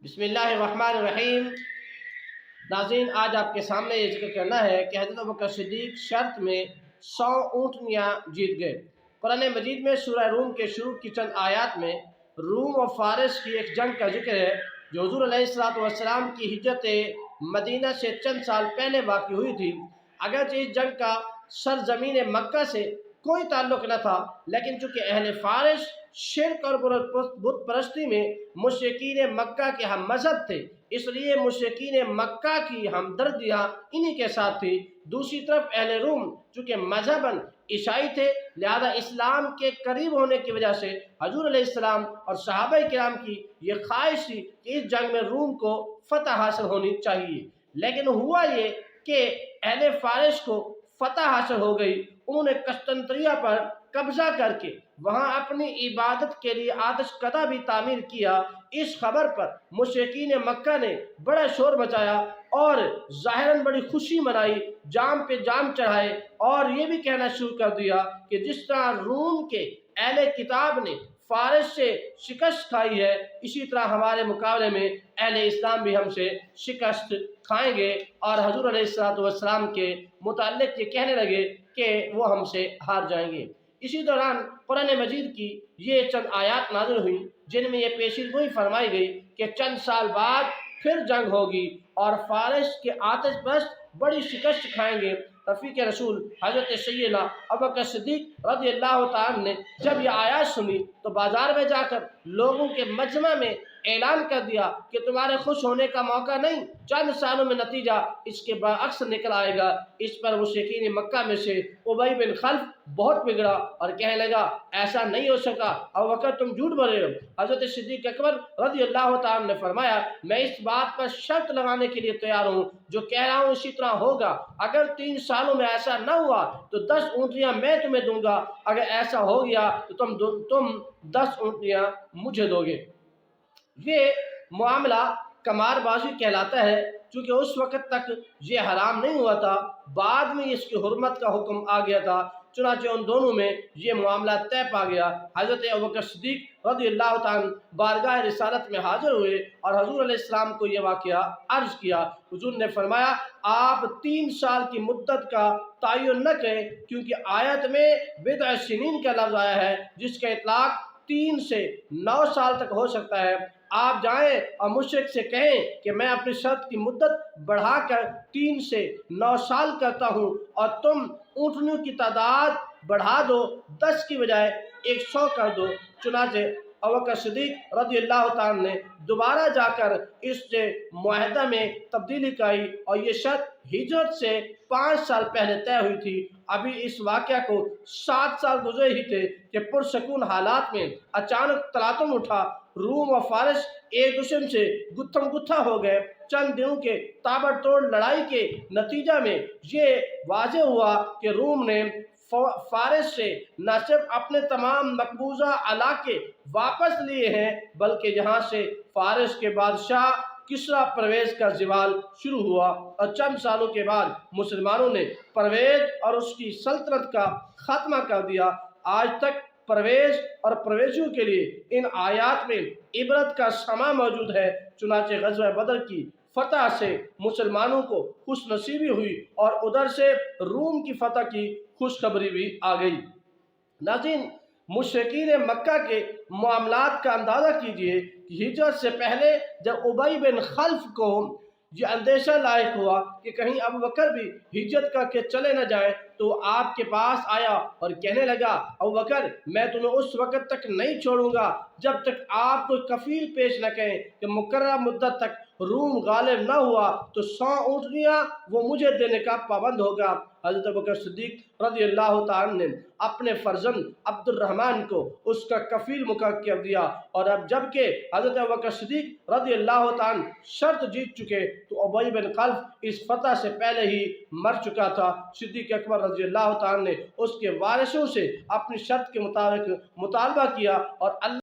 بسم اللہ الرحمن الرحیم۔ ناظرین، آج آپ کے سامنے یہ ذکر کرنا ہے کہ حضرت ابوبکر صدیق شرط میں 100 اونٹنیاں جیت گئے۔ قرآن مجید میں سورہ روم کے شروع کی چند آیات میں روم اور فارس کی ایک جنگ کا ذکر ہے جو حضور علیہ السلام کی ہجرت مدینہ سے چند سال پہلے واقع ہوئی تھی۔ اگرچہ اس جنگ کا سرزمین مکہ سے کوئی تعلق نہ تھا، لیکن چونکہ اہل فارس شرک اور بت پرستی میں مشرکین مکہ کے ہم مذہب تھے، اس لیے مشرکین مکہ کی ہمدردیاں انہی کے ساتھ تھی۔ دوسری طرف اہل روم چونکہ مذہباً عیسائی تھے، لہذا اسلام کے قریب ہونے کی وجہ سے حضور علیہ السلام اور صحابہ کرام کی یہ خواہش تھی کہ اس جنگ میں روم کو فتح حاصل ہونی چاہیے۔ لیکن ہوا یہ کہ اہل فارس کو فتح حاصل ہو گئی۔ انہوں نے قسطنطنیہ پر قبضہ کر کے وہاں اپنی عبادت کے لیے آتش کدہ بھی تعمیر کیا۔ اس خبر پر مشرکین مکہ نے بڑا شور مچایا اور ظاہراً بڑی خوشی منائی، جام پہ جام چڑھائے اور یہ بھی کہنا شروع کر دیا کہ جس طرح روم کے اہل کتاب نے فارس سے شکست کھائی ہے، اسی طرح ہمارے مقابلے میں اہل اسلام بھی ہم سے شکست کھائیں گے، اور حضور علیہ السلام کے متعلق یہ کہنے لگے کہ وہ ہم سے ہار جائیں گے۔ اسی دوران قرآن مجید کی یہ چند آیات نازل ہوئیں جن میں یہ پیشین گوئی فرمائی گئی کہ چند سال بعد پھر جنگ ہوگی اور فارس کے آتش پرست بڑی شکست کھائیں گے۔ رفیق رسول حضرت سیدنا ابوبکر صدیق رضی اللہ تعالیٰ نے جب یہ آیات سنی تو بازار میں جا کر لوگوں کے مجمع میں اعلان کر دیا کہ تمہارے خوش ہونے کا موقع نہیں، چند سالوں میں نتیجہ اس کے برعکس نکل آئے گا۔ اس پر مشرکین مکہ میں سے ابی بن خلف بہت بگڑا اور کہنے لگا ایسا نہیں ہو سکا، ابوبکر تم جھوٹ بول رہے ہو۔ حضرت صدیق اکبر رضی اللہ تعالیٰ نے فرمایا میں اس بات پر شرط لگانے کے لیے تیار ہوں، جو کہہ رہا ہوں اسی طرح ہوگا۔ اگر 3 سالوں میں ایسا نہ ہوا تو 10 اونٹنیاں میں تمہیں دوں گا، اگر ایسا ہو گیا تو تم 10 اونٹنیاں مجھے دو گے۔ یہ معاملہ قمار بازی کہلاتا ہے، چونکہ اس وقت تک یہ حرام نہیں ہوا تھا، بعد میں اس کی حرمت کا حکم آ گیا تھا، چنانچہ ان دونوں میں یہ معاملہ طے پا گیا۔ حضرت ابوبکر صدیق رضی اللہ تعالیٰ بارگاہ رسالت میں حاضر ہوئے اور حضور علیہ السلام کو یہ واقعہ عرض کیا۔ حضور نے فرمایا آپ 3 سال کی مدت کا تعین نہ کریں، کیونکہ آیت میں بضع سنین کا لفظ آیا ہے جس کا اطلاق 3 سے 9 سال تک ہو سکتا ہے۔ آپ جائیں اور مشرک سے کہیں کہ میں اپنی شرط کی مدت بڑھا کر 3 سے 9 سال کرتا ہوں اور تم اونٹنیوں کی تعداد بڑھا دو، 10 کی بجائے 100 کر دو۔ چنانچہ ابوبکر صدیق رضی اللہ تعالیٰ نے دوبارہ جا کر اس سے معاہدہ میں تبدیلی کرائی اور یہ شرط ہجرت سے 5 سال پہلے طے ہوئی تھی۔ ابھی اس واقعہ کو 7 سال گزرے ہی تھے کہ پرسکون حالات میں اچانک تلاطم اٹھا، روم اور فارس ایک دوسرے سے گتھم گتھا ہو گئے۔ چند دنوں کے تابڑ توڑ لڑائی کے نتیجہ میں یہ واضح ہوا کہ روم نے فارس سے نہ صرف اپنے تمام مقبوضہ علاقے واپس لیے ہیں، بلکہ یہاں سے فارس کے بادشاہ کسریٰ پرویز کا زوال شروع ہوا اور چند سالوں کے بعد مسلمانوں نے پرویز اور اس کی سلطنت کا خاتمہ کر دیا۔ آج تک پرویز اور پرویزیوں کے لیے ان آیات میں عبرت کا سماں موجود ہے۔ چنانچہ غزوہ بدر کی فتح سے مسلمانوں کو خوش نصیبی ہوئی اور ادھر سے روم کی فتح کی خوشخبری بھی آ گئی۔ ناظرین، مشرکین مکہ کے معاملات کا اندازہ کیجئے کہ ہجرت سے پہلے جب ابی بن خلف کو یہ اندیشہ لاحق ہوا کہ کہیں ابوبکر بھی ہجرت کر کے چلے نہ جائیں تو وہ آپ کے پاس آیا اور کہنے لگا ابوبکر میں تمہیں اس وقت تک نہیں چھوڑوں گا جب تک آپ کوئی کفیل پیش نہ کریں کہ مقررہ مدت تک روم غالب نہ ہوا تو 100 اونٹنیاں وہ مجھے دینے کا پابند ہوگا۔ حضرت ابوبکر صدیق رضی اللہ تعالیٰ نے اپنے فرزند عبد الرحمن کو اس کا کفیل مقرر کر دیا، اور اب جبکہ حضرت ابوبکر صدیق رضی اللہ تعالیٰ شرط جیت چکے تو ابی بن خلف اس فتح سے پہلے ہی مر چکا تھا۔ صدیق اکبر رضی اللہ تعالیٰ نے اس کے وارثوں سے اپنی شرط کے مطابق مطالبہ کیا اور اللہ